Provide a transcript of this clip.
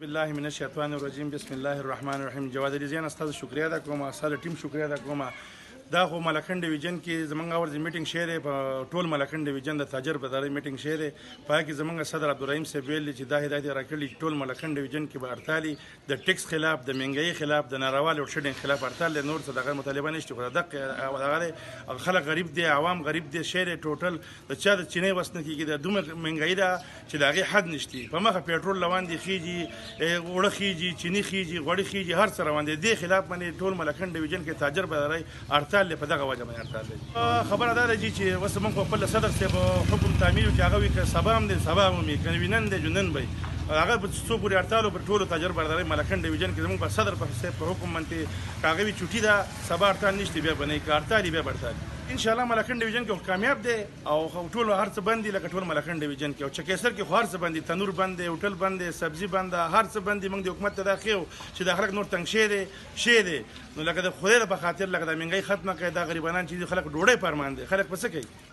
بالله من الشیطان الرجیم بسم الله الرحمن الرحیم. جواد علي زین استاد شکریا ادا کوم، سره ټیم شکریا ادا کوم. دا خو ملکن ډیویژن کې زمونږ ورځ میټینګ شهر په ټول ملکن ډیویژن د تاجر په داري میټینګ شهر په کې زمونږ صدر عبدالرحیم صاحب ویل چې دا هدایت راکړي ټول ملکن ډیویژن کې به هړتالي د ټیکس خلاف، د مهنګۍ خلاف، د ناروا لوډ شیډینګ خلاف هړتال نور څه دغه مطالبه نشته. خو دغه خلک غریب دي، عوام غریب دي، شهر ټوټل د چا د چینې وسنه کېږي د دومره مهنګۍ ده چې د هغې حد نشته. په مخه پیټرول روان دي، خیږي اوړه خیږي، چینی خیږي، غوړي خیږي، هر څه روان دي. دې خلاف باندې ټول ملکن ډیویژن کې تاجر به داري هړتال په دغه وجه خبره دا ده چې اوس موږ خپل صدر صاحب حکم تعمیل چې هغه وي که سبا هم دی سبا هم وي، که نن دی نن به هغه په څو پورې هړتال پر ټولو تاجر بردارۍ ملکن ډیویژن کې زموږ په صدر په حکم باندې که هغه وي چوټي ده سبا هړتال نشته، بیا به نه که هړتال بیا به هړتال. انشاءالله ملکن ډیویژن کې کامیاب دی او ټول هر څه بند دي لکه ټول ملکن ډیویژن کې. او چکېسر کې خو هر څه بند دي، تنور بند دی، هوټل بند دی، سبزي بند ده، هر څه بند دي. موږ د حکومت ته دا ښیو چې دا خلک نور تنګ شی دی نو لکه د خدای په خاطر لکه د مهنګۍ ختمه کړئ. دا غریبانان چې دي خلک ډوډۍ په ارمان دي، خلک په څه کوي؟